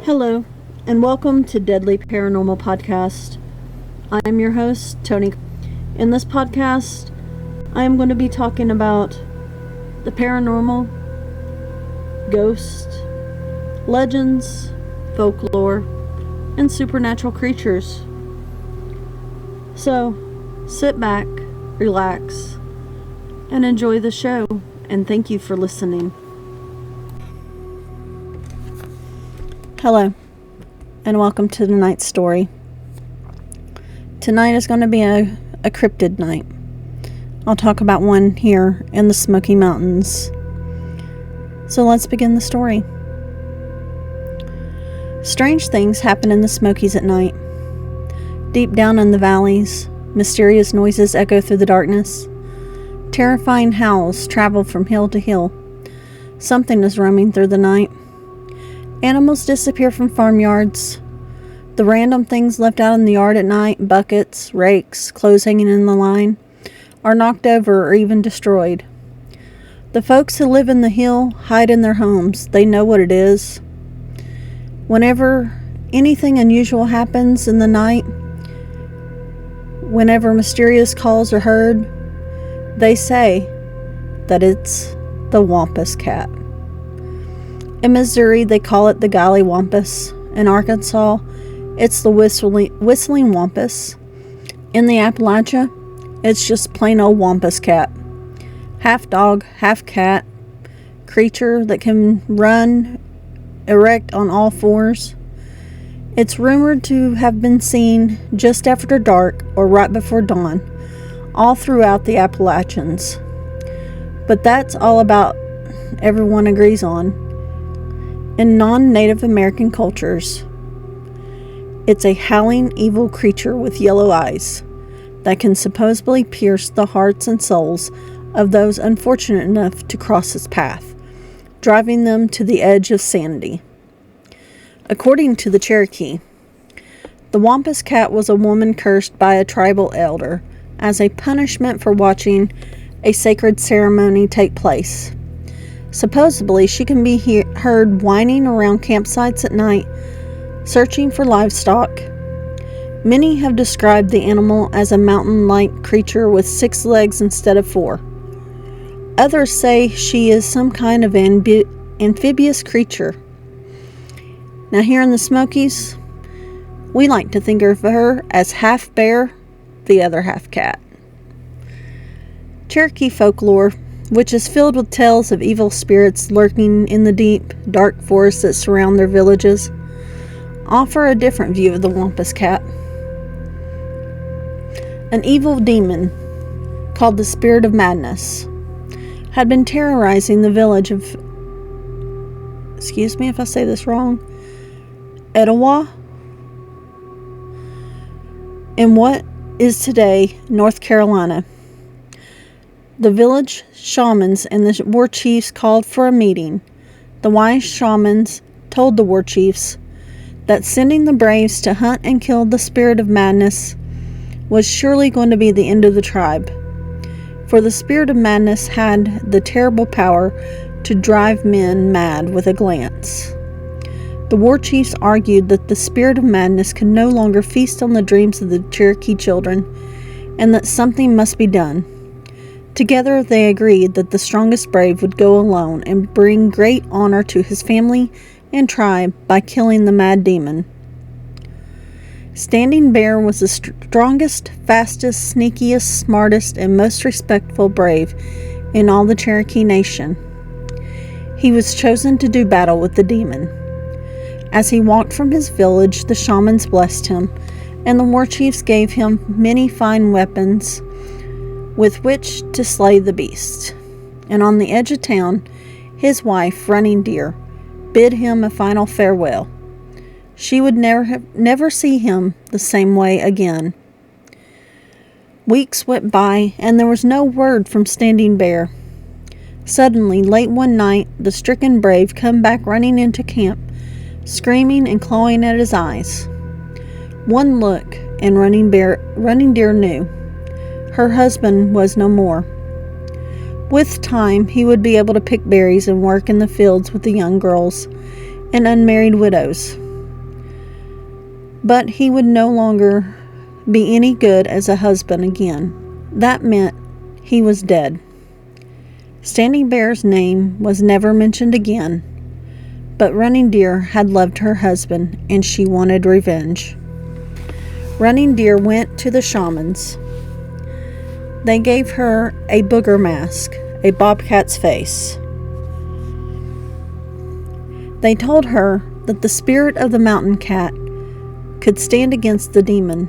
Hello, and welcome to Deadly Paranormal Podcast. I am your host, Tony. In this podcast, I am going to be talking about the paranormal, ghosts, legends, folklore, and supernatural creatures. So, sit back, relax, and enjoy the show, and thank you for listening. Hello, and welcome to tonight's story. Tonight is going to be a cryptid night. I'll talk about one here in the Smoky Mountains. So let's begin the story. Strange things happen in the Smokies at night. Deep down in the valleys, mysterious noises echo through the darkness. Terrifying howls travel from hill to hill. Something is roaming through the night. Animals disappear from farmyards. The random things left out in the yard at night, buckets, rakes, clothes hanging in the line, are knocked over or even destroyed. The folks who live in the hill hide in their homes. They know what it is. Whenever anything unusual happens in the night, whenever mysterious calls are heard, they say that it's the Wampus Cat. In Missouri, they call it the Golly Wampus. In Arkansas, it's the whistling Wampus. In the Appalachia, it's just plain old Wampus Cat. Half dog, half cat, creature that can run erect on all fours. It's rumored to have been seen just after dark or right before dawn, all throughout the Appalachians. But that's all about everyone agrees on. In non-Native American cultures, it's a howling evil creature with yellow eyes that can supposedly pierce the hearts and souls of those unfortunate enough to cross its path, driving them to the edge of sanity. According to the Cherokee, the Wampus Cat was a woman cursed by a tribal elder as a punishment for watching a sacred ceremony take place. Supposedly, she can be heard whining around campsites at night, searching for livestock. Many have described the animal as a mountain-like creature with 6 legs instead of 4. Others say she is some kind of amphibious creature. Now here in the Smokies, we like to think of her as half bear, the other half cat. Cherokee folklore, which is filled with tales of evil spirits lurking in the deep, dark forests that surround their villages, offer a different view of the Wampus Cat. An evil demon, called the Spirit of Madness, had been terrorizing the village of, excuse me if I say this wrong, Etowah, in what is today North Carolina. The village shamans and the war chiefs called for a meeting. The wise shamans told the war chiefs that sending the braves to hunt and kill the Spirit of Madness was surely going to be the end of the tribe, for the Spirit of Madness had the terrible power to drive men mad with a glance. The war chiefs argued that the Spirit of Madness could no longer feast on the dreams of the Cherokee children, and that something must be done. Together they agreed that the strongest brave would go alone and bring great honor to his family and tribe by killing the mad demon. Standing Bear was the strongest, fastest, sneakiest, smartest, and most respectful brave in all the Cherokee nation. He was chosen to do battle with the demon. As he walked from his village, the shamans blessed him, and the war chiefs gave him many fine weapons with which to slay the beast. And on the edge of town, his wife, Running Deer, bid him a final farewell. She would never see him the same way again. Weeks went by, and there was no word from Standing Bear. Suddenly, late one night, the stricken brave come back running into camp, screaming and clawing at his eyes. One look, and Running Deer knew. Her husband was no more. With time, he would be able to pick berries and work in the fields with the young girls and unmarried widows. But he would no longer be any good as a husband again. That meant he was dead. Standing Bear's name was never mentioned again, but Running Deer had loved her husband and she wanted revenge. Running Deer went to the shamans. They gave her a booger mask, a bobcat's face. They told her that the spirit of the mountain cat could stand against the demon,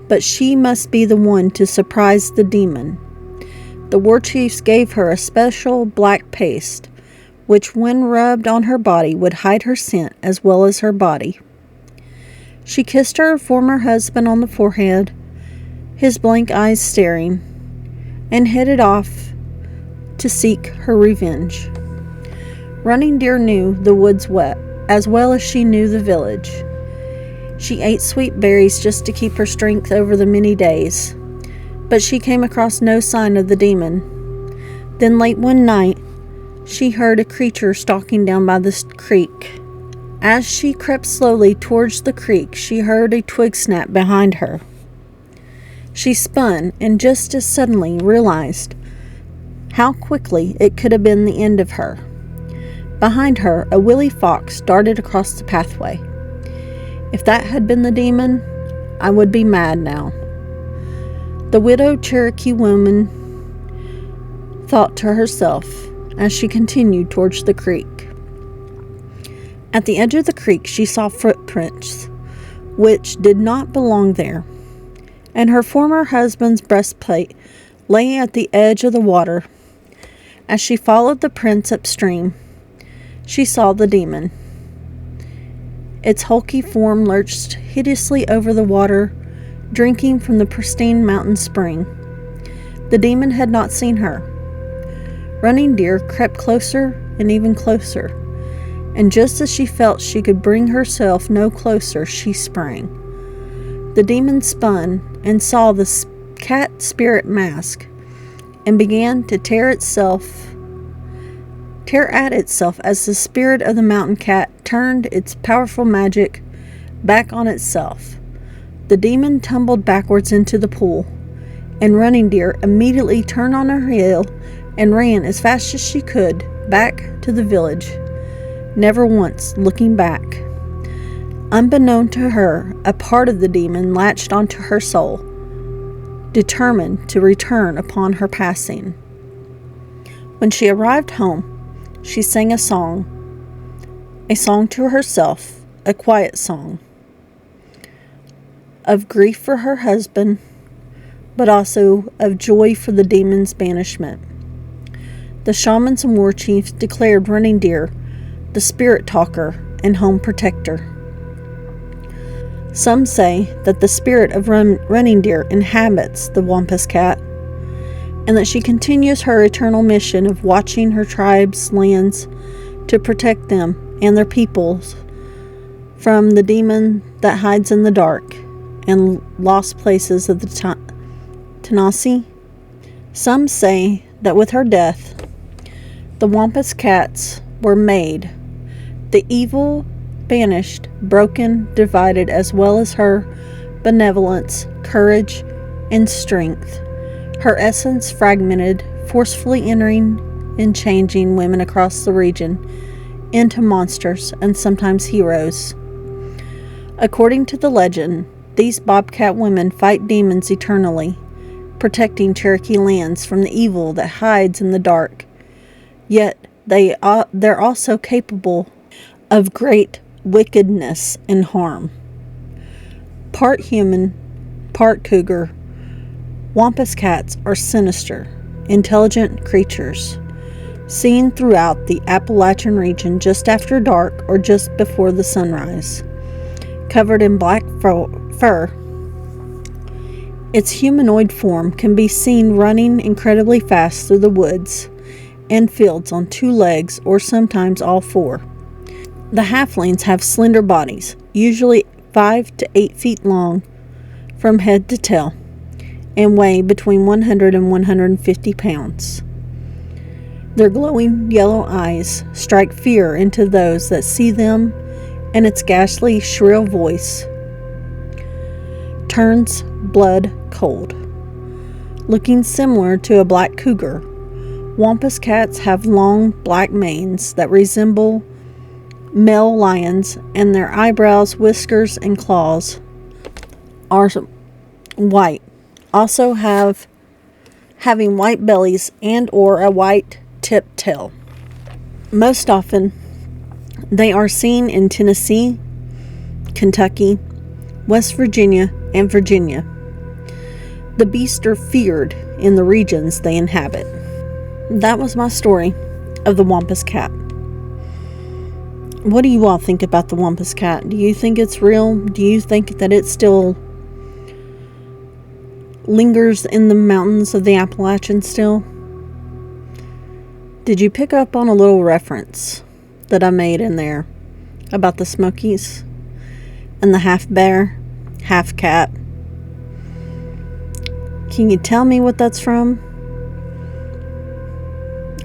but she must be the one to surprise the demon. The war chiefs gave her a special black paste, which when rubbed on her body would hide her scent as well as her body. She kissed her former husband on the forehead, his blank eyes staring, and headed off to seek her revenge. Running Deer knew the woods as well as she knew the village. She ate sweet berries just to keep her strength over the many days, but she came across no sign of the demon. Then late one night, she heard a creature stalking down by the creek. As she crept slowly towards the creek, she heard a twig snap behind her. She spun and just as suddenly realized how quickly it could have been the end of her. Behind her, a willy fox darted across the pathway. If that had been the demon, I would be mad now. The widowed Cherokee woman thought to herself as she continued towards the creek. At the edge of the creek, she saw footprints, which did not belong there, and her former husband's breastplate lay at the edge of the water. As she followed the prints upstream, she saw the demon. Its hulky form lurched hideously over the water, drinking from the pristine mountain spring. The demon had not seen her. Running Deer crept closer and even closer, and just as she felt she could bring herself no closer, she sprang. The demon spun and saw the cat spirit mask and began to tear at itself as the spirit of the mountain cat turned its powerful magic back on itself. The demon tumbled backwards into the pool, and Running Deer immediately turned on her heel and ran as fast as she could back to the village, never once looking back. Unbeknown to her, a part of the demon latched onto her soul, determined to return upon her passing. When she arrived home, she sang a song to herself, a quiet song, of grief for her husband, but also of joy for the demon's banishment. The shamans and war chiefs declared Running Deer the spirit talker and home protector. Some say that the spirit of Running Deer inhabits the Wampus Cat, and that she continues her eternal mission of watching her tribe's lands to protect them and their peoples from the demon that hides in the dark and lost places of the Tanasi. Some say that with her death, the Wampus Cats were made, the evil banished, broken, divided, as well as her benevolence, courage, and strength, her essence fragmented, forcefully entering and changing women across the region into monsters and sometimes heroes. According to the legend, these Bobcat women fight demons eternally, protecting Cherokee lands from the evil that hides in the dark. Yet they're also capable of great wickedness and harm. Part human, part cougar, Wampus Cats are sinister, intelligent creatures, seen throughout the Appalachian region just after dark or just before the sunrise. Covered in black fur, its humanoid form can be seen running incredibly fast through the woods and fields on two legs or sometimes all four. The halflings have slender bodies, usually 5 to 8 feet long from head to tail, and weigh between 100 and 150 pounds. Their glowing yellow eyes strike fear into those that see them, and its ghastly, shrill voice turns blood cold. Looking similar to a black cougar, Wampus cats have long black manes that resemble male lions, and their eyebrows, whiskers, and claws are white. Also having white bellies and or a white tipped tail. Most often, they are seen in Tennessee, Kentucky, West Virginia, and Virginia. The beasts are feared in the regions they inhabit. That was my story of the Wampus Cat. What do you all think about the Wampus Cat? Do you think it's real? Do you think that it still lingers in the mountains of the Appalachians still? Did you pick up on a little reference that I made in there about the Smokies and the half bear, half cat? Can you tell me what that's from?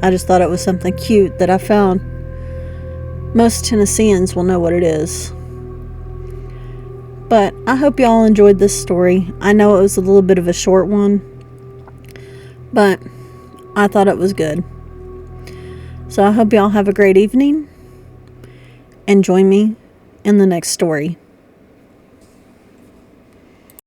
I just thought it was something cute that I found. Most Tennesseans will know what it is. But I hope y'all enjoyed this story. I know it was a little bit of a short one, but I thought it was good. So I hope y'all have a great evening and join me in the next story.